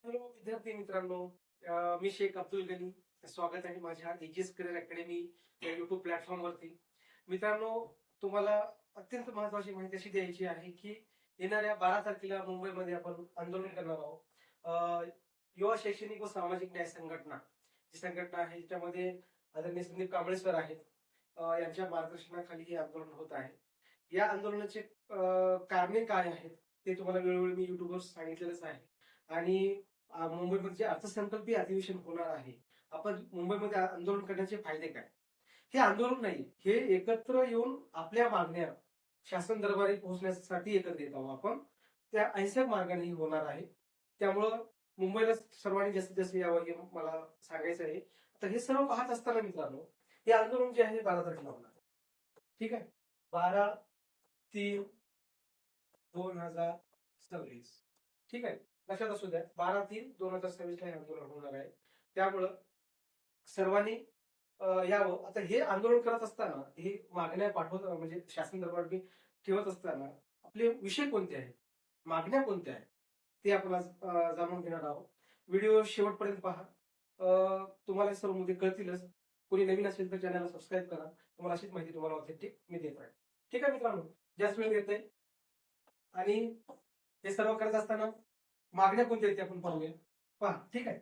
Hello विद्यार्थी मित्रांनो, मी शेख अब्दुल गनी. स्वागत आहे माझ्या एजीएस करिअर अकॅडमी या युट्यूब प्लॅटफॉर्मवरती. मित्रांनो, तुम्हाला अत्यंत महत्वाची माहिती अशी द्यायची आहे की येणाऱ्या 12 तारखेला मुंबईमध्ये आपण आंदोलन करणार आहोत. युवा शैक्षणिक व सामाजिक न्याय संघटना जी संघटना आहे त्याच्यामध्ये आदरणीय संदीप कांबळे सर आहेत. यांच्या मार्गदर्शनाखाली हे आंदोलन होत आहे. या आंदोलनाचे कारणे काय आहेत ते तुम्हाला वेळोवेळी मी युट्यूबवर सांगितलेलंच आहे. आणि मुंबईमध्ये जे अर्थसंकल्पीय अधिवेशन होणार आहे, आपण मुंबईमध्ये आंदोलन करण्याचे फायदे काय? हे आंदोलन नाही, हे एकत्र येऊन आपल्या मागण्या शासन दरबारी पोहोचण्यासाठी एकत्र येत आहोत आपण. त्या अहिंसक मार्गाने होणार आहे. त्यामुळं मुंबईला सर्वांनी जास्तीत जास्त यावं हे मला सांगायचं आहे. तर हे सर्व पाहत असताना मित्रांनो, हे आंदोलन जे आहे 12 तारखेला होणार. ठीक आहे, 12/3/2026. ठीक आहे, लक्षात असू द्या, 12/3/2026 ला हे आंदोलन होणार आहे. त्यामुळं सर्वांनी यावं. आता हे आंदोलन करत असताना, हे मागण्या पाठवत म्हणजे शासन दरबारी ठेवत असताना आपले विषय कोणते आहेत, मागण्या कोणत्या आहेत, ते आपण आज जाणून घेणार आहोत. व्हिडिओ शेवटपर्यंत पहा. तुम्हाला सर्व मुद्दे कळतीलच. कोणी नवीन असेल तर चॅनलला सबस्क्राईब करा. तुम्हाला अशीच माहिती तुम्हाला ऑथेंटिक मी देत राहील. ठीक आहे मित्रांनो, जास्त वेळ घेत नाही. आणि हे सर्व करत असताना मागण्या कोणत्या आहेत ते आपण पाहूया. पहा, ठीक आहे.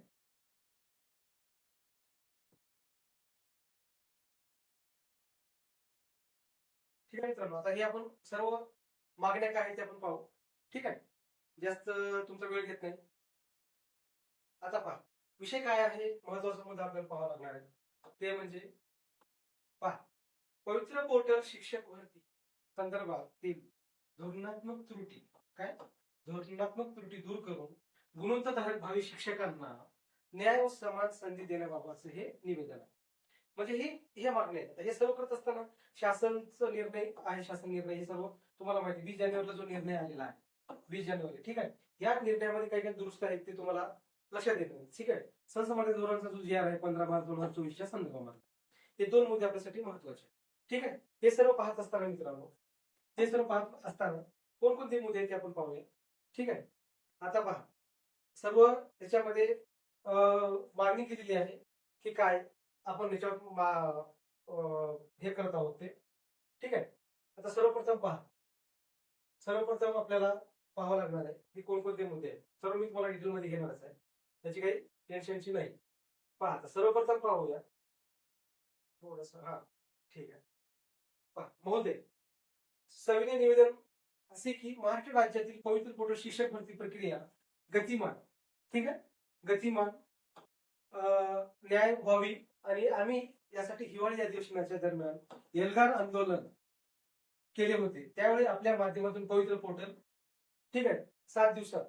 ठीक आहे मित्रांनो, आता हे आपण सर्व मागण्या काय आहेत ते आपण पाहू. ठीक आहे, जास्त तुमचा वेळ घेत नाही. आता पहा, विषय काय आहे, महत्वाचा मुद्दा आपल्याला पाहावा लागणार आहे. ते म्हणजे पहा, पवित्र पोर्टल शिक्षक भरती संदर्भातील धोरणात्मक त्रुटी काय धोरणात्मक त्रुटी दूर करून गुणवत्ताधारक भावी शिक्षकांना न्याय व समान संधी देण्याबाबतचं हे निवेदन आहे. म्हणजे हे मागण्या आहेत. हे सर्व करत असताना शासनचा निर्णय आहे, शासन निर्णय हे सर्व तुम्हाला माहिती. 20 जानेवारीला जो निर्णय आलेला आहे, 20 जानेवारी, ठीक आहे, या निर्णयामध्ये काही काही दुरुस्त आहेत ते तुम्हाला लक्षात येत नाही. ठीक आहे, संसदीय धोरणाचा जो जी आर आहे 15/मार्च/2024 संदर्भामध्ये हे दोन मुद्दे आपल्यासाठी महत्वाचे. ठीक आहे, हे सर्व पाहत असताना मित्रांनो, हे सर्व पाहत असताना कोणकोणते मुद्दे आहेत ते आपण पाहूया. ठीक आहे, आता पहा, सर्व त्याच्यामध्ये मागणी केलेली आहे की काय आपण याच्यावर हे करत आहोत ते. ठीक आहे, आता सर्वप्रथम पहा, सर्वप्रथम आपल्याला पाहावं लागणार आहे की कोणकोणते मुद्दे आहेत. सर्व मी तुम्हाला डिटेलमध्ये घेणारच आहे, त्याची काही टेन्शनची नाही. पहा, आता सर्वप्रथम पाहूया थोडस. हा, ठीक आहे. पहा महोदय, सविनय निवेदन असे की महाराष्ट्र राज्यातील पवित्र पोर्टल शिक्षक भरती प्रक्रिया गतिमान, ठीक आहे, गतिमान न्याय व्हावी. आणि आम्ही यासाठी हिवाळी अधिवेशनाच्या दरम्यान एल्गार आंदोलन केले होते. त्यावेळी आपल्या माध्यमातून पवित्र पोर्टल, ठीक आहे, 7 दिवसात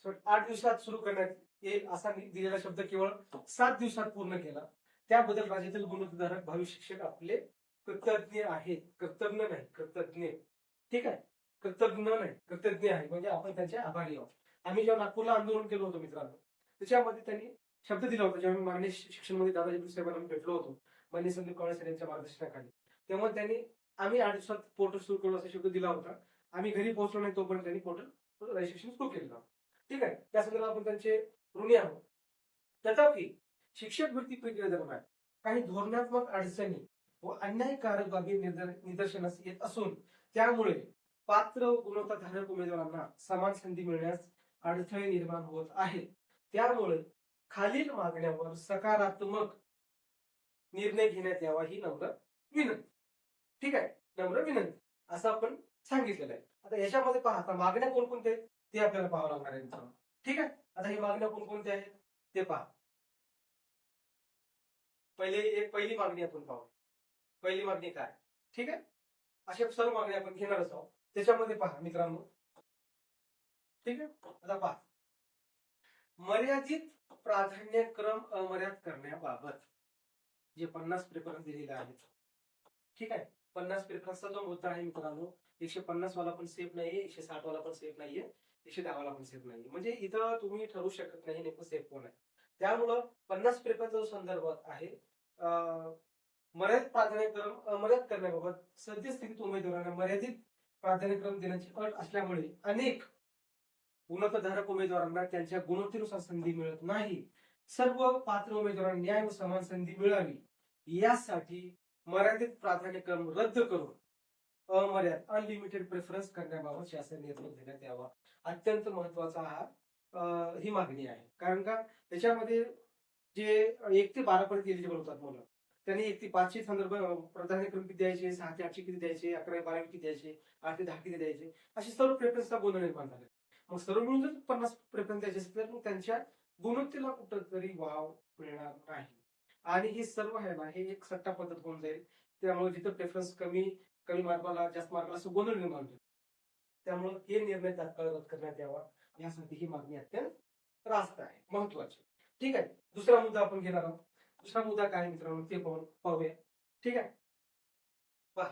8 दिवसात सुरू करण्यात येईल असा दिलेला शब्द केवळ 7 दिवसात पूर्ण केला. त्याबद्दल राज्यातील गुणवत्ताधारक भावी शिक्षक आपले कृतज्ञ आहेत. कृतज्ञ नाही, कृतज्ञ. ठीक आहे, कृतज्ञ नाही, कृतज्ञ आहे, म्हणजे आपण त्यांचे आभारी आहोत. आम्ही जेव्हा नागपूरला आंदोलन केलं होतं मित्रांनो, त्याच्यामध्ये त्यांनी शब्द दिला होता. जेव्हा मी माननीय शिक्षण मंत्री दादाजी साहेबांना भेटलो होतो माननीय संदीप कांबळे सर यांच्या मार्गदर्शनाखाली, तेव्हा त्यांनी आम्ही 8 दिवसात पोर्टल सुरू करू असा शब्द दिला होता. आम्ही घरी पोहोचलो नाही तोपर्यंत त्यांनी पोर्टल रजिस्ट्रेशन सुरू केलेलं. ठीक आहे, त्या संदर्भात आपण त्यांचे ऋणी आहोत. तथापि शिक्षक भरती प्रक्रियेदरम्यान काही धोरणात्मक अडचणी व अन्यायकारक बाबी निदर्शनास येत असून त्यामुळे पात्र व गुणवत्ताधारक उमेदवारांना समान संधी मिळण्यास अडथळे निर्माण होत आहेत. त्यामुळे खालील मागण्यावर सकारात्मक निर्णय घेण्यात यावा ही नम्र विनंती. ठीक आहे, नम्र विनंती असं आपण सांगितलेलं आहे. आता याच्यामध्ये पहा, आता मागण्या कोणकोणत्या आहेत ते आपल्याला पाहावं लागणार आहे. ठीक आहे, आता ही मागण्या कोणकोणत्या आहेत ते पहा. पहिली मागणी आपण पाहू. पहिली मागणी काय, ठीक आहे, अशा सर्व मागण्या आपण घेणारच आहोत. त्याच्यामध्ये पहा मित्रांनो, ठीक आहे, आता पहा, मर्यादित प्राधान्यक्रम अमर्याद करण्याबाबत जे 50 प्रेफरन्स दिलेले आहेत. ठीक आहे, 50 प्रेफरन्सचा जो मुद्दा आहे मित्रांनो, 150 वाला पण सेफ नाहीये, 160 वाला पण सेफ नाहीये, 110 वाला पण सेफ नाहीये. म्हणजे इथं तुम्ही ठरवू शकत नाही नेमकं सेफ कोण आहे. त्यामुळं 50 प्रेफरन्सचा जो संदर्भात आहे, मर्यादित प्राधान्यक्रम अमर्याद करण्याबाबत सद्यस्थितीत उमेदवारांना मर्यादित प्राधान्यक्रम देण्याची अट असल्यामुळे अनेक गुणवत्ताधारक उमेदवारांना त्यांच्या गुणवत्तेनुसार संधी मिळत नाही. सर्व पात्र उमेदवारांना न्याय व समान संधी मिळावी यासाठी मर्यादित प्राधान्यक्रम रद्द करून अमर्याद अनलिमिटेड प्रेफरन्स करण्याबाबत शासन निर्णय घेण्यात यावा. अत्यंत महत्वाचा ही मागणी आहे. कारण का त्याच्यामध्ये जे 1 ते 12 पर्यंत एलिजिबल होतात मुलं, त्यांनी 1 ते 5 चे संदर्भ प्राधान्यक्रम किती द्यायचे, 6 ते 8 किती द्यायचे, 11 ते 12 किती द्यायचे, 8 ते 10 किती द्यायचे, असे सर्व प्रेफरन्सचा गोंधळ निर्माण झाला. मग सर्व मिळून जर 50 प्रेफरन्स द्यायचे असेल तर मग त्यांच्या गुणवत्तेला कुठंतरी वाव मिळणार नाही. आणि हे सर्व आहे ना, हे एक सट्टा पद्धत होऊन जाईल. त्यामुळे जिथं प्रेफरन्स कमी मार्काला जास्त मार्काला असं गोंधळ निर्माण होईल. त्यामुळे हे निर्णय तात्काळ रद्द करण्यात यावा यासाठी ही मागणी अत्यंत रास्त आहे, महत्वाची. ठीक आहे. दुसरा मुद्दा आपण घेणार आहोत. दुसरा मुद्दा काय मित्रांनो ते पाहूया. ठीक आहे. पहा,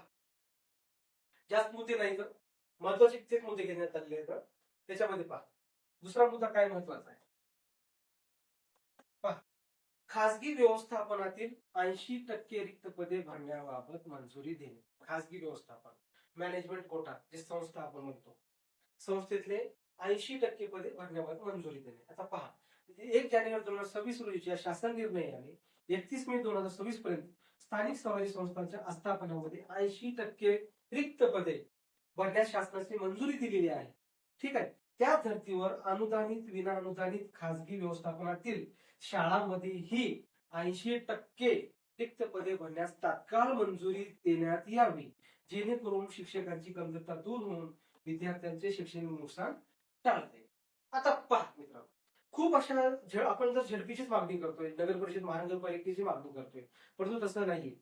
जास्त मुद्दे नाही तर महत्वाचे तेच मुद्दे घेण्यात आलेले आहेत. त्याच्यामध्ये पहा, दुसरा मुद्दा काय महत्वाचा आहे. पहा, खासगी व्यवस्थापनातील 80% रिक्त पदे भरण्याबाबत मंजुरी देणे. खासगी व्यवस्थापन, मॅनेजमेंट कोटा जे संस्था आपण म्हणतो, संस्थेतले 80% पदे भरण्याबाबत मंजुरी देणे. आता पहा, 1 जानेवारी 2026 रोजीच्या शासन निर्णयाने 31 मे 2026 पर्यंत स्थानिक स्वराज्य संस्थांच्या आस्थापनामध्ये 80% रिक्त पदे भरण्यास शासनाची मंजुरी दिलेली आहे. ठीक आहे. त्या धर्तीवर अनुदानित विना अनुदानित खासगी व्यवस्थापनातील शाळांमध्येही 80% रिक्त पदे भरण्यास तात्काळ मंजुरी देण्यात यावी, जेणेकरून शिक्षकांची कमतरता दूर होऊन विद्यार्थ्यांचे शैक्षणिक नुकसान टाळता येईल. आता पहा मित्रांनो, खूप अशा आपण जर झेडपीचीच मागणी करतोय, नगर परिषद महानगरपालिकेची मागणी करतोय, परंतु तसं नाही.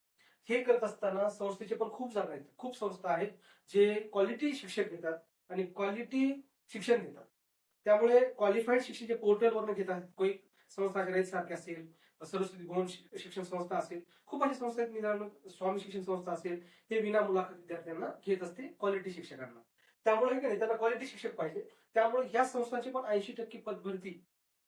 हे करत असताना संस्थेचे पण खूप जागा आहेत, खूप संस्था आहेत जे क्वालिटी शिक्षक देतात आणि क्वालिटी शिक्षण देतात. त्यामुळे क्वालिफाईड शिक्षक जे पोर्टलवरून घेतात, कोई संस्था रयत सारखे असेल, सरस्वती भुवन शिक्षण संस्था असेल, खूप अशा संस्था आहेत, निदान स्वामी शिक्षण संस्था असेल, ते विना मुलाखत विद्यार्थ्यांना घेत असते क्वालिटी शिक्षकांना. त्यामुळे त्यांना क्वालिटी शिक्षक पाहिजे. त्यामुळे ह्या संस्थांची पण 80% पद भरती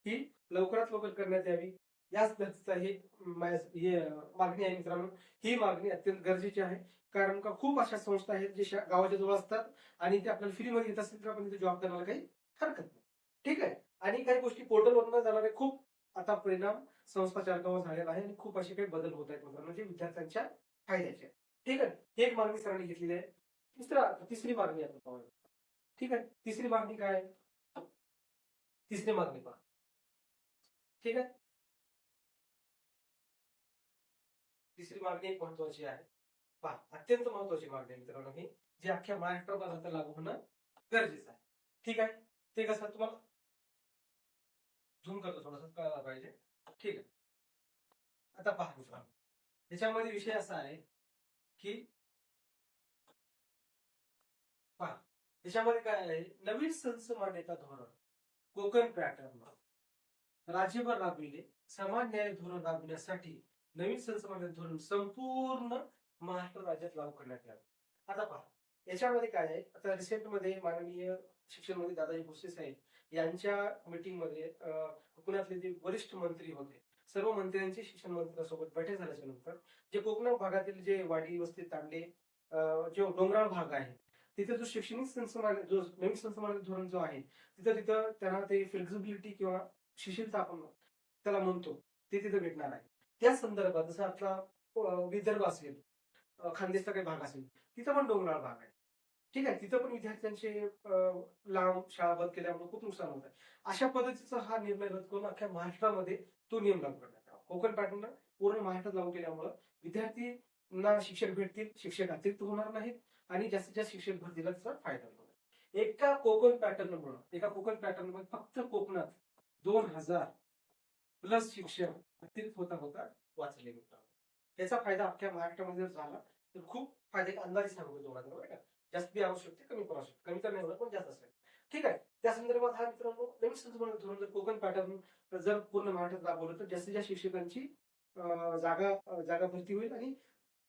ही लवकरात लवकर करण्यात यावी याच गरजेचं हे मागणी आहे मित्रांनो. ही मागणी अत्यंत गरजेची आहे. कारण का खूप अशा संस्था आहेत जे गावाच्या जवळ असतात आणि ते आपल्याला फ्रीमध्ये घेत असतील तर आपण तिथे जॉब करायला काही हरकत नाही. ठीक आहे. आणि काही गोष्टी पोर्टलवरून जाणारे खूप आता परिणाम संस्था चालकावर झालेला आहे आणि खूप असे काही बदल होत आहेत मित्रांनो, जे विद्यार्थ्यांच्या फायद्याचे. ठीक आहे. ही एक मागणी सरांनी घेतलेली आहे. तिसरी मागणी आपण पाहूया. ठीक आहे. तिसरी मागणी काय आहे? तिसरी मागणी पहा. ठीक आहे. तिसरी मागणी एक महत्वाची आहे. पहा, अत्यंत महत्वाची मागणी आहे मित्रांनो ही, जी अख्ख्या महाराष्ट्रात लागू होणं गरजेचं आहे. ठीक आहे. ते कसं तुम्हाला झूम करतो, थोडंसं कळायला पाहिजे. ठीक आहे. आता पहा मित्रांनो, त्याच्यामध्ये विषय असा आहे की पहा, त्याच्यामध्ये काय आहे, नवीन संच मान्यता धोरण कोकण पॅटर्न राज्यभर राबविले. समान न्याय धोरण राबविण्यासाठी नवीन संच मान्यता धोरण संपूर्ण महाराष्ट्र राज्यात लागू करण्यात यावे. आता पहा, याच्यामध्ये काय आहे, आता रिसेंटमध्ये माननीय शिक्षण मंत्री दादाजी भुसे साहेब यांच्या मीटिंगमध्ये कोकणातले जे वरिष्ठ मंत्री होते, सर्व मंत्र्यांची शिक्षण मंत्र्यांसोबत बैठक झाल्याच्या नंतर जे कोकण भागातील जे वाडी वस्ती तांडे जो डोंगराळ भाग आहे, तिथे जो शैक्षणिक जो नवीन संसमान्य धोरण जो आहे, तिथं त्यांना ते फ्लेक्झिबिलिटी किंवा शिथिलता आपण त्याला म्हणतो, ते तिथे भेटणार आहे. त्या संदर्भात जसं आपला विदर्भ असेल, खानदेशचा काही भाग असेल, तिथं पण डोंगराळ भाग आहे. ठीक आहे. तिथं पण विद्यार्थ्यांचे लांब शाळा बंद केल्यामुळे खूप नुकसान होत आहे. अशा पद्धतीचा हा निर्णय रद्द करून अख्ख्या महाराष्ट्रामध्ये तो नियम लागू करण्यात आला. कोकण पॅटर्न पूर्ण महाराष्ट्रात लागू केल्यामुळे विद्यार्थ्यांना शिक्षक भेटतील, शिक्षक अतिरिक्त होणार नाहीत आणि जास्तीत जास्त शिक्षक भरतीला त्याचा फायदा होणार. एका कोकण पॅटर्नमुळे फक्त कोकणात 2000 प्लस शिक्षक अतिरिक्त होता वाचले मित्रांनो. त्याचा फायदा अख्ख्या महाराष्ट्रामध्ये जर झाला तर खूप फायदे अंदाजे सांगतो तुम्हाला, बरं का. जास्त बी आवश्यक कमी पण आवश्यक, कमी तर नाही होणार पण जास्त असेल. ठीक आहे. त्या संदर्भात हा मित्रांनो नवीन संसमान्य धोरण जर कोकण पॅटर्न जर पूर्ण महाराष्ट्रात राबवलं तर जास्तीत जास्त शिक्षकांची जागा भरती होईल आणि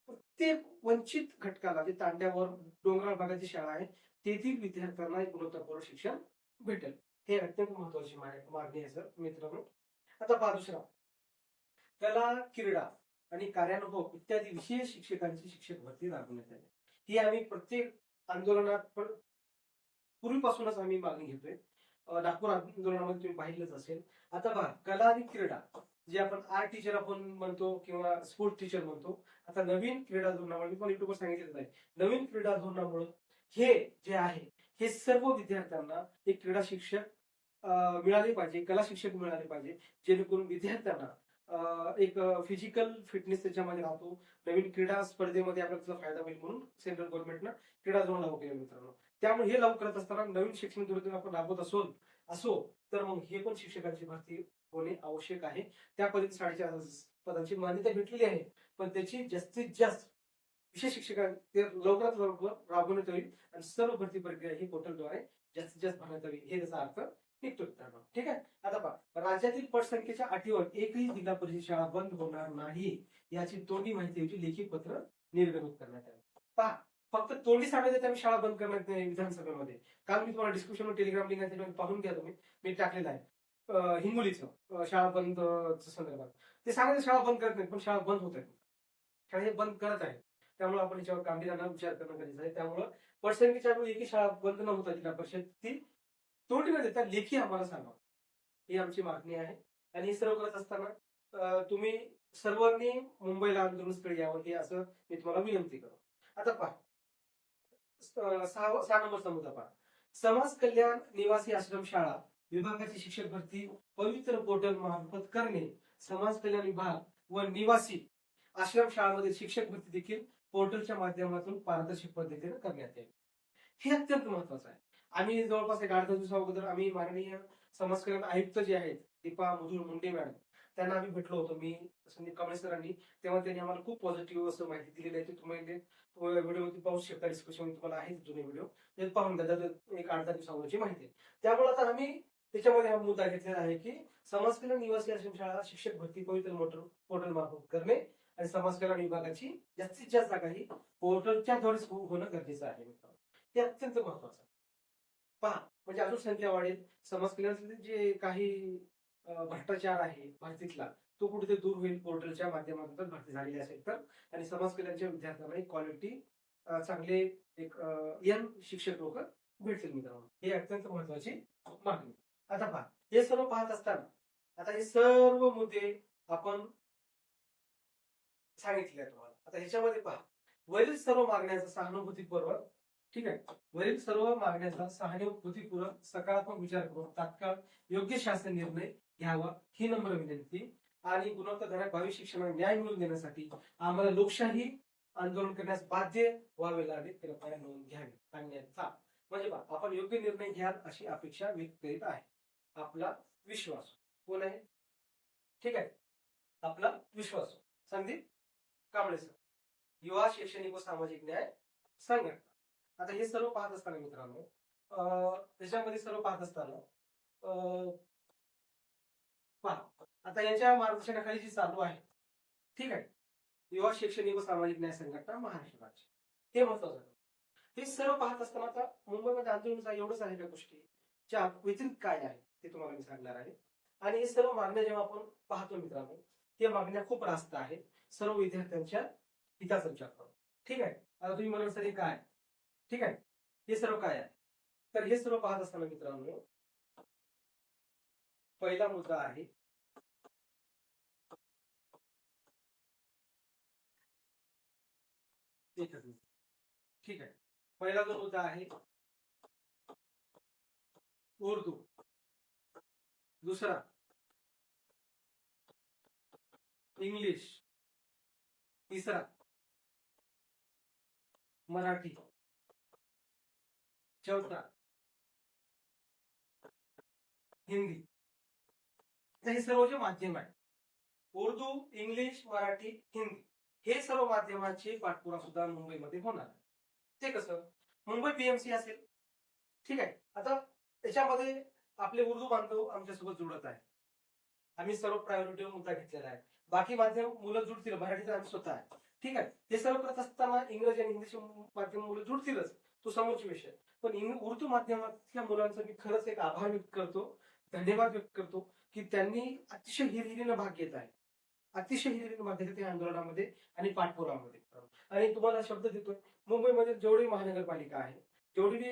प्रत्येक वंचित घटकाला, जे तांड्यावर डोंगराळ भागाची शाळा आहे, तेथील विद्यार्थ्यांना गुणवत्तापूर्ण शिक्षण भेटेल. हे अत्यंत महत्वाची मागणी आहे सर मित्रांनो. आता पहा दुसरा, कला, क्रीडा आणि कार्यानुभव इत्यादी विशेष शिक्षकांची शिक्षक भरती राबवण्यात आली. ही आम्ही प्रत्येक आंदोलनात पूर्वीपासूनच आम्ही मागणी घेतोय. नागपूर आंदोलनामध्ये तुम्ही पाहिलंच असेल. आता पहा, कला आणि क्रीडा जे आपण आर्ट टीचर आपण म्हणतो किंवा स्पोर्ट टीचर म्हणतो, आता नवीन क्रीडा धोरणामुळे मी पण युट्यूबवर सांगितलेलं आहे, नवीन क्रीडा धोरणामुळे हे जे आहे हे सर्व विद्यार्थ्यांना एक क्रीडा शिक्षक मिळाले पाहिजे, कला शिक्षक मिळाले पाहिजे, जेणेकरून विद्यार्थ्यांना एक फिजिकल फिटनेस त्याच्यामध्ये राहतो. नवीन क्रीडा स्पर्धेमध्ये आपल्याला त्याचा फायदा होईल म्हणून सेंट्रल गव्हर्नमेंटनं क्रीडा धोरण लागू केलं मित्रांनो. त्यामुळे हे लागू करत असताना नवीन शैक्षणिक धोरण आपण राबवत असो तर मग हे पण शिक्षकांची भरती होणे आवश्यक आहे. त्या पद्धतीने 4.5 पदांची मान्यता भेटलेली आहे, पण त्याची जास्तीत जास्त विशेष शिक्षकांना ते लवकरात लवकर राबवण्यात येईल आणि सर्व भरती प्रक्रिया ही पोर्टलद्वारे जास्तीत जास्त भरण्यात यावी, हे त्याचा अर्थ निघतो मित्रांनो. ठीक आहे. आता पहा, राज्यातील पटसंख्येच्या अटीवर एकही जिल्हा परिषद शाळा बंद होणार नाही याची तोंडी माहितीची लेखी पत्र निर्गमित करण्यात आले. पहा, फक्त तोंडी सांगायचं आम्ही शाळा बंद करण्यात नाही विधानसभेमध्ये. काल मी तुम्हाला डिस्क्रिप्शनवर टेलिग्राम लिंक आहे त्याच्यामध्ये पाहून घ्या तुम्ही, मी टाकलेलं आहे. हिंगोलीचं शाळा बंद संदर्भात ते सांगायचं शाळा बंद करत नाही, पण शाळा बंद होत आहेत, शाळा हे बंद करत आहे. त्यामुळे आपण याच्यावर गांभीर्यानं विचार करणं गरजेचं आहे. त्यामुळं पटसंख्येच्या एकही शाळा बंद न होता जिल्हा परिषद ती तोंडी न देता लेखी आम्हाला सांगा, ही आमची मागणी आहे. आणि हे सर्व करत असताना तुम्ही सर्वांनी मुंबईला आंदोलनाकडे यावं, हे असं मी तुम्हाला विनंती करतो. आता पहा, 6 नंबरचा मुद्दा पहा, समाज कल्याण निवासी आश्रम शाळा विभागाची शिक्षक भरती पवित्र पोर्टल मार्फत करणे, समाज कल्याण विभाग व निवासी आश्रम शाळांमध्ये शिक्षक भरती देखील पोर्टलच्या माध्यमातून पारदर्शक पद्धतीने करण्यात येईल. हे अत्यंत महत्वाचं आहे. आम्ही जवळपास 8-10 दिवसा अगोदर आम्ही माननीय समाज कल्याण आयुक्त जे आहेत दीपा मधुर मुंडे मॅडम, त्यांना आम्ही भेटलो होतो, मी संदीप कांबळे सरांनी. तेव्हा त्यांनी आम्हाला खूप पॉझिटिव्ह असं माहिती दिलेली आहे. तुम्ही व्हिडिओ पाहू शकता, डिस्क्रिप्शन तुम्हाला आहे जुने व्हिडिओ ते पाहून घ्या, एक 8-10 दिवसांची माहिती आहे. त्यामुळे आता आम्ही त्याच्यामध्ये हा मुद्दा घेतलेला आहे की समाज कल्याण निवासी आश्रम शाळा शिक्षक भरती पवित्र पोर्टल मार्फत करणे आणि समाज कल्याण विभागाची जास्तीत जास्त जागा ही पोर्टलच्या द्वारे होणं गरजेचं आहे. हे अत्यंत महत्वाचं आहे. पहा, म्हणजे अजून संख्या वाढेल, समाज कल्याणाचे जे काही भ्रष्टाचार आहे भरतीतला तो कुठेतरी दूर होईल पोर्टलच्या माध्यमातून भरती झालेली असेल तर. आणि समाज कल्याणच्या विद्यार्थ्यांना एक क्वालिटी चांगले एक यंग शिक्षक लोक भेटतील मित्रांनो, हे अत्यंत महत्वाची मागणी. आता पहा, हे सर्व पाहत असताना आता हे सर्व मुद्दे आपण सांगितले तुम्हाला. आता ह्याच्यामध्ये पहा, वरील सर्व मागण्यांचा सहानुभूतीपूर्वक, ठीक आहे, वरील सर्व मागण्यांचा सहानुभूतीपूर्वक सकारात्मक विचार करून तात्काळ योग्य शासन निर्णय घ्यावा ही नम्र विनंती. आणि गुणवत्ताधारक भावी शिक्षणाला न्याय मिळवून देण्यासाठी आम्हाला लोकशाही आंदोलन करण्यास बाध्य व्हावे लागेल, कृपया नोंद घ्यावी सांगण्याचा. म्हणजे पहा, आपण योग्य निर्णय घ्याल अशी अपेक्षा व्यक्त करीत आहे. आपला विश्वास कोण आहे? ठीक आहे, आपला विश्वास संदीप कांबळे सर, युवा शैक्षणिक व सामाजिक न्याय संघटना. आता हे सर्व पाहत असताना मित्रांनो, त्याच्यामध्ये सर्व पाहत असताना पहा, आता यांच्या मार्गदर्शनाखाली जी चालू आहे, ठीक आहे, युवा शैक्षणिक व सामाजिक न्याय संघटना महाराष्ट्र राज्य, हे महत्वाचं आहे. हे सर्व पाहत असताना आता मुंबईमध्ये आंदोलन एवढंच आहे, त्या गोष्टीच्या व्यतिरिक्त काय आहे ते तुम्हाला मी सांगणार आहे. आणि हे सर्व मागण्या जेव्हा आपण पाहतो मित्रांनो, हे मागण्या खूप रास्त आहेत, सर्व विद्यार्थ्यांच्या हिताचा विचार करून. ठीक आहे. आता तुम्ही म्हणाल सर हे काय, ठीक आहे, हे सर्व काय आहे? तर हे सर्व पाहत असताना मित्रांनो, पहिला मुद्दा आहे ठीक आहे, पहिला जो मुद्दा आहे उर्दू, दुसरा इंग्लिश, तिसरा मराठी, चौथा हिंदी. हे सर्व जे माध्यम आहे, उर्दू, इंग्लिश, मराठी, हिंदी, हे सर्व माध्यमांचे पाठपुरावा सुद्धा मुंबईमध्ये होणार. ते कसं? मुंबई पीएमसी असेल, ठीक आहे. आता त्याच्यामध्ये आपले उर्दू बांधव आमच्यासोबत जुळत आहे, आम्ही सर्व प्रायोरिटी मुद्दा घेतलेला आहे. बाकी माध्यम मुलं जुळतील, मराठीचा आम्ही स्वतः आहे, ठीक आहे. हे सर्व करत असताना इंग्रजी आणि इंग्लिश माध्यम मुलं जुळतीलच, तो समोरचा विषय. पण उर्दू माध्यमातल्या मुलांचा मी खरंच एक आभार व्यक्त करतो, धन्यवाद व्यक्त करतो की त्यांनी अतिशय हिरिरीनं भाग घेत आहे, अतिशय हिरिरीनं भाग घेत त्या आंदोलनामध्ये आणि पाठपुरावामध्ये. आणि तुम्हाला शब्द देतोय, मुंबईमध्ये जेवढी महानगरपालिका आहे जेवढी बी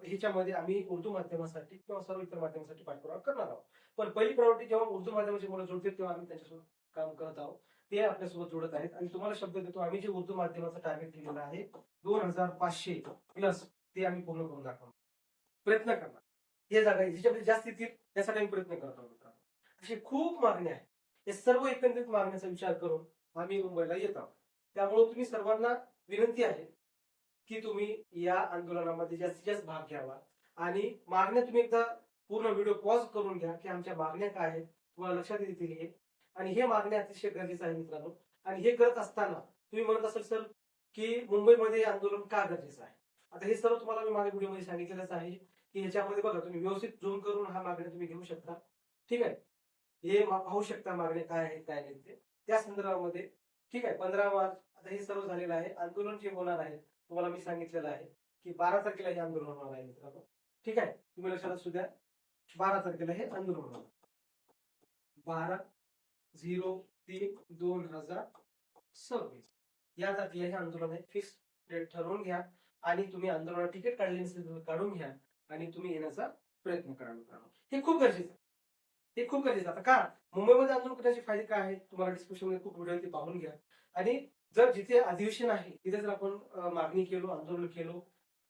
ह्याच्यामध्ये आम्ही उर्दू माध्यमासाठी किंवा सर्व इतर माध्यमासाठी पाठपुरावा करणार आहोत. पण पहिली प्रायोरिटी जेव्हा उर्दू माध्यमाची मुलं जुळतील तेव्हा आम्ही त्यांच्यासोबत काम करत आहोत. ते आपल्यासोबत जुळत आहेत आणि तुम्हाला शब्द देतो आम्ही जे उर्दू माध्यमाचं टार्गेट केलेलं आहे 2500 प्लस ते आम्ही पूर्ण करून दाखवणार, प्रयत्न करणार. हे जागा ज्याच्यामध्ये जास्त येतील त्यासाठी आम्ही प्रयत्न करत आहोत मित्रांनो. अशी खूप मागण्या आहेत. हे सर्व एकंदरीत मागण्याचा विचार करून आम्ही मुंबईला येत आहोत. त्यामुळे तुम्ही सर्वांना विनंती आहे की तुम्ही या आंदोलनामध्ये जास्तीत जास्त भाग घ्यावा आणि मागण्या तुम्ही एकदा पूर्ण व्हिडिओ पॉज करून घ्या की आमच्या मागण्या काय आहेत तुम्हाला लक्षात येतील हे. आणि हे मागण्या अतिशय गरजेचं आहे मित्रांनो. आणि हे करत असताना तुम्ही म्हणत असाल सर की मुंबईमध्ये आंदोलन का गरजेचं आहे. आता हे सर्व तुम्हाला मी माझ्या व्हिडिओमध्ये सांगितलेलंच आहे की ह्याच्यामध्ये बघा तुम्ही व्यवस्थित झूम करून हा मागण्या तुम्ही घेऊ शकता. ठीक आहे, हे पाहू शकता मागण्या काय आहेत काय नाही ते त्या संदर्भामध्ये. ठीक आहे, 15 मार्च आता हे सर्व झालेलं आहे. आंदोलन जे होणार आहे तुम्हाला मी सांगितलेलं आहे की 12 तारखेला हे आंदोलन होणार आहे मित्रांनो. ठीक आहे, तुम्ही लक्षात असू द्या 12 तारखेला हे आंदोलन होणार. 12/03/2026 या तारखेला हे आंदोलन आहे. फिक्स डेट ठरवून घ्या आणि तुम्ही आंदोलनाला तिकीट काढले नसेल तर काढून घ्या आणि तुम्ही येण्याचा प्रयत्न करा मित्रांनो. हे खूप गरजेचं आहे. हे खूप गरजेचं आता का मुंबईमध्ये आंदोलन करण्याचे फायदे काय आहेत तुम्हाला डिस्क्रिप्शन मध्ये खूप व्हिडिओ ते पाहून घ्या. आणि जर जिथे अधिवेशन आहे तिथे जर आपण मागणी केलो आंदोलन केलो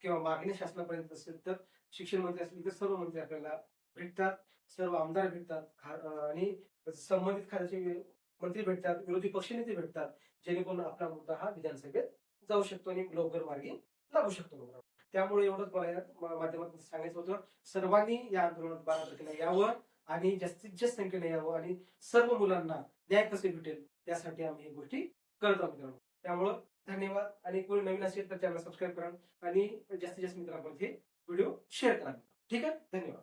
किंवा मागणी शासनापर्यंत असेल तर शिक्षण मंत्री असतील तर सर्व मंत्री आपल्याला भेटतात, सर्व आमदार भेटतात आणि संबंधित खात्याचे मंत्री भेटतात, विरोधी पक्षनेते भेटतात, जेणेकरून आपला मुद्दा हा विधानसभेत जाऊ शकतो आणि लवकर मार्गी लागू शकतो. त्यामुळे एवढंच मला या माध्यमातून सांगायचं होतं. सर्वांनी या आंदोलनात 12 तारखेला यावं आणि जास्तीत जास्त संख्येने यावं आणि सर्व मुलांना न्याय कसे भेटेल त्यासाठी आम्ही ही गोष्टी करत आहोत मित्रांनो. त्यामुळं धन्यवाद आणि कोणी नवीन असेल तर चॅनल सबस्क्राईब करा आणि जास्तीत जास्त मित्रांमध्ये व्हिडिओ शेअर करा. ठीक आहे, धन्यवाद.